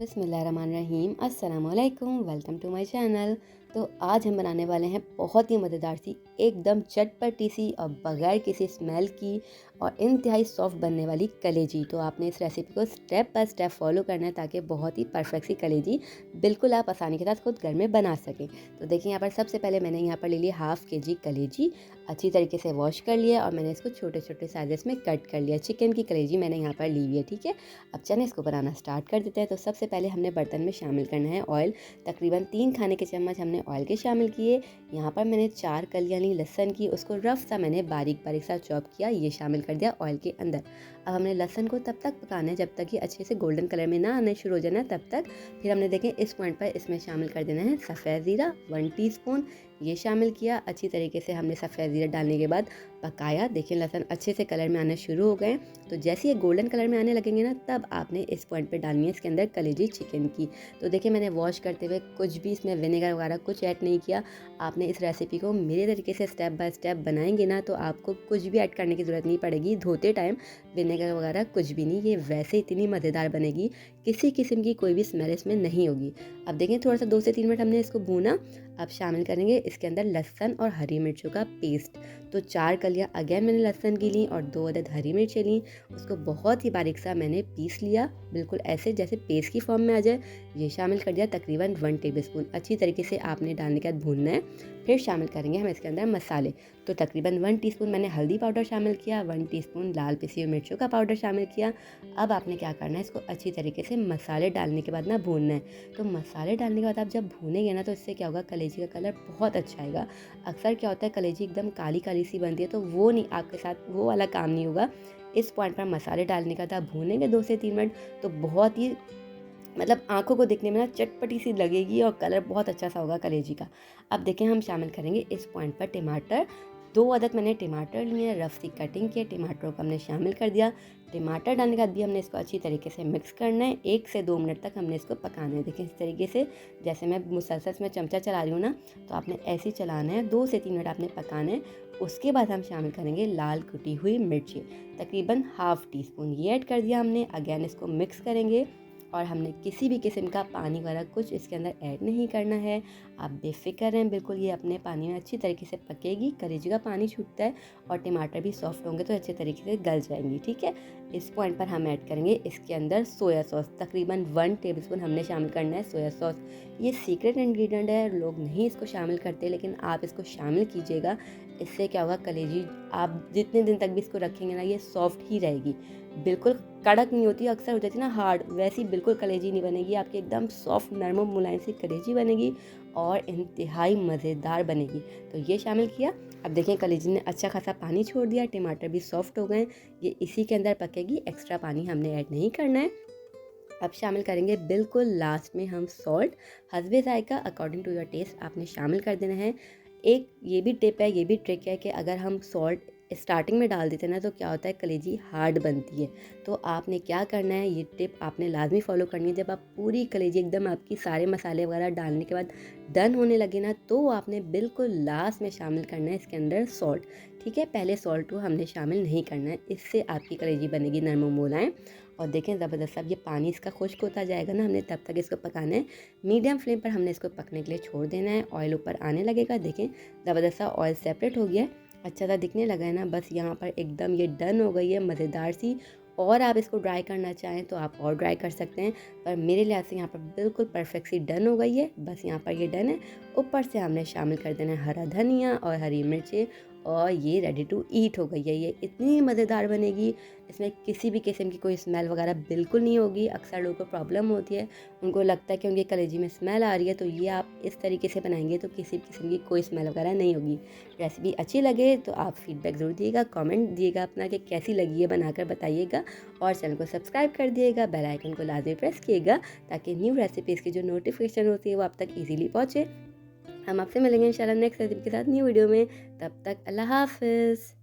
बिस्मिल्लाहिर्रहमानिर्रहीम अस्सलामुअलैकुम, welcome to my channel. तो आज हम बनाने वाले हैं बहुत ही मज़ेदार सी, एकदम चटपटी सी और बग़ैर किसी स्मेल की और इंतहाई सॉफ्ट बनने वाली कलेजी। तो आपने इस रेसिपी को स्टेप बाय स्टेप फॉलो करना है ताकि बहुत ही परफेक्ट सी कलेजी बिल्कुल आप आसानी के साथ खुद घर में बना सकें। तो देखिए यहाँ पर सबसे पहले मैंने यहाँ पर ले लिया हाफ़ केजी कलेजी, अच्छी तरीके से वॉश कर लिया और मैंने इसको छोटे छोटे साइज़ में कट कर लिया। चिकन की कलेजी मैंने यहाँ पर ली हुई है, ठीक है। अब चलें इसको बनाना स्टार्ट कर देते हैं। तो सबसे पहले हमने बर्तन में शामिल करना है ऑयल। तकरीबन 3 खाने के चम्मच हमने ऑयल के शामिल किए। यहाँ पर मैंने 4 कलियां ली लहसुन की, उसको रफ सा मैंने बारीक बारीक सा चॉप किया, ये शामिल कर दिया ऑयल के अंदर। अब हमने लहसुन को तब तक पकाना है जब तक ये अच्छे से गोल्डन कलर में ना आने शुरू हो जाना तब तक। फिर हमने देखें इस पॉइंट पर इसमें शामिल कर देना है सफ़ेद ज़ीरा 1 टीस्पून, ये शामिल किया। अच्छी तरीके से हमने सफ़ेद ज़ीरा डालने के बाद पकाया। देखिए लहसुन अच्छे से कलर में आने शुरू हो गए। तो जैसे ये गोल्डन कलर में आने लगेंगे ना, तब आपने इस पॉइंट पे डालनी है इसके अंदर कलेजी चिकन की। तो देखिए मैंने वॉश करते हुए कुछ भी इसमें विनेगर वगैरह कुछ ऐड नहीं किया। आपने इस रेसिपी को मेरे तरीके से स्टेप बाय स्टेप बनाएंगे ना, तो आपको कुछ भी ऐड करने की ज़रूरत नहीं पड़ेगी धोते टाइम, विनेगर वगैरह कुछ भी नहीं। ये वैसे इतनी मज़ेदार बनेगी, किसी किस्म की कोई भी स्मेल इसमें नहीं होगी। अब देखें थोड़ा सा 2 से 3 मिनट हमने इसको भूना। अब शामिल करेंगे इसके अंदर लहसुन और हरी मिर्चों का पेस्ट। तो 4 कलियां अगेन मैंने लहसुन की ली और 2 अदद हरी मिर्चें ली, उसको बहुत ही बारीक सा मैंने पीस लिया, बिल्कुल ऐसे जैसे पेस्ट की फॉर्म में आ जाए। ये शामिल कर दिया तकरीबन 1 टेबलस्पून। अच्छी तरीके से आपने डालने के बाद भूनना है। फिर शामिल करेंगे हम इसके अंदर मसाले। तो तकरीबन 1 टीस्पून मैंने हल्दी पाउडर शामिल किया, 1 टीस्पून लाल पिसी हुई मिर्चों का पाउडर शामिल किया। अब आपने क्या करना है, इसको अच्छी तरीके से मसाले डालने के बाद ना भूनना है। तो मसाले डालने के बाद आप जब भूनेंगे ना, तो इससे क्या होगा, कलेजी का कलर बहुत अच्छा आएगा। अक्सर क्या होता है कलेजी एकदम काली काली सी बनती है, तो वो नहीं, आपके साथ वो वाला काम नहीं होगा। इस पॉइंट पर मसाले डालने का था, भूनेंगे 2 से 3 मिनट, तो बहुत ही मतलब आँखों को दिखने में ना चटपटी सी लगेगी और कलर बहुत अच्छा सा होगा कलेजी का। अब देखें हम शामिल करेंगे इस पॉइंट पर टमाटर। 2 अदद मैंने टमाटर लिए, रफ सी कटिंग किए, टमाटरों को हमने शामिल कर दिया। टमाटर डालने के बाद भी हमने इसको अच्छी तरीके से मिक्स करना है। 1 से 2 मिनट तक हमने इसको पकाना है। देखिए इस तरीके से, जैसे मैं मुसलसल में चमचा चला रही हूँ ना, तो आपने ऐसे ही चलाना है। 2 से 3 मिनट आपने पकाना है। उसके बाद हम शामिल करेंगे लाल कुटी हुई मिर्ची, तकरीबन हाफ़ टीस्पून, ये ऐड कर दिया हमने। अगेन इसको मिक्स करेंगे और हमने किसी भी किस्म का पानी वगैरह कुछ इसके अंदर ऐड नहीं करना है। आप बेफिक्र हैं, बिल्कुल ये अपने पानी में अच्छी तरीके से पकेगी। कलेजी का पानी छूटता है और टमाटर भी सॉफ्ट होंगे तो अच्छे तरीके से गल जाएंगी, ठीक है। इस पॉइंट पर हम ऐड करेंगे इसके अंदर सोया सॉस, तकरीबन 1 टेबलस्पून हमने शामिल करना है सोया सॉस। ये सीक्रेट इंग्रेडिएंट है, लोग नहीं इसको शामिल करते, लेकिन आप इसको शामिल कीजिएगा। इससे क्या होगा, कलेजी आप जितने दिन तक भी इसको रखेंगे ना, ये सॉफ्ट ही रहेगी, बिल्कुल कड़क नहीं होती, अक्सर हो जाती है ना हार्ड, वैसी बिल्कुल कलेजी नहीं बनेगी आपकी, एकदम सॉफ्ट नरम मुलायम सी कलेजी बनेगी और इंतहाई मज़ेदार बनेगी। तो ये शामिल किया। अब देखें कलेजी ने अच्छा खासा पानी छोड़ दिया, टमाटर भी सॉफ्ट हो गए, ये इसी के अंदर पकेगी, एक्स्ट्रा पानी हमने ऐड नहीं करना है। अब शामिल करेंगे बिल्कुल लास्ट में हम सॉल्ट, हस्बे ज़ायका अकॉर्डिंग टू योर टेस्ट आपने शामिल कर देना है। एक ये भी टिप है, ये भी ट्रिक है कि अगर हम सॉल्ट स्टार्टिंग में डाल देते हैं ना, तो क्या होता है कलेजी हार्ड बनती है। तो आपने क्या करना है, ये टिप आपने लाजमी फॉलो करनी है। जब आप पूरी कलेजी एकदम आपकी सारे मसाले वगैरह डालने के बाद डन होने लगे ना, तो आपने बिल्कुल लास्ट में शामिल करना है इसके अंदर सॉल्ट, ठीक है। पहले सॉल्ट को हमने शामिल नहीं करना है, इससे आपकी कलेजी बनेगी नरम मुलायम। और देखें ज़बरदस्त, अब ये पानी इसका खुश्क होता जाएगा ना, हमने तब तक इसको पकाना है। मीडियम फ्लेम पर हमने इसको पकने के लिए छोड़ देना है। ऑयल ऊपर आने लगेगा, देखें ज़बरदस्त सा ऑयल सेपरेट हो गया है, अच्छा सा दिखने लगा है ना। बस यहाँ पर एकदम ये डन हो गई है मज़ेदार सी। और आप इसको ड्राई करना चाहें तो आप और ड्राई कर सकते हैं, पर मेरे लिहाज से यहाँ पर बिल्कुल परफेक्ट सी डन हो गई है। बस यहाँ पर ये डन है। ऊपर से हमने शामिल कर देना है हरा धनिया और हरी मिर्चें, और ये रेडी टू ईट हो गई है। ये इतनी मज़ेदार बनेगी, इसमें किसी भी किस्म की कोई स्मेल वगैरह बिल्कुल नहीं होगी। अक्सर लोगों को प्रॉब्लम होती है, उनको लगता है कि उनके कलेजी में स्मेल आ रही है, तो ये आप इस तरीके से बनाएंगे तो किसी किस्म की कोई स्मेल वगैरह नहीं होगी। रेसिपी अच्छी लगे तो आप फीडबैक ज़रूर दिएगा, कमेंट दिएगा अपना कि कैसी लगी है, बनाकर बताइएगा। और चैनल को सब्सक्राइब कर दिएगा, बेल आइकन को लाजमी प्रेस किएगा ताकि न्यू रेसिपीज़ की जो नोटिफिकेशन होती है वो आप तक ईजीली पहुँचे। हम आपसे मिलेंगे इंशाल्लाह नेक्स्ट रेसिपी के साथ न्यू वीडियो में। तब तक अल्लाह हाफ़िज़।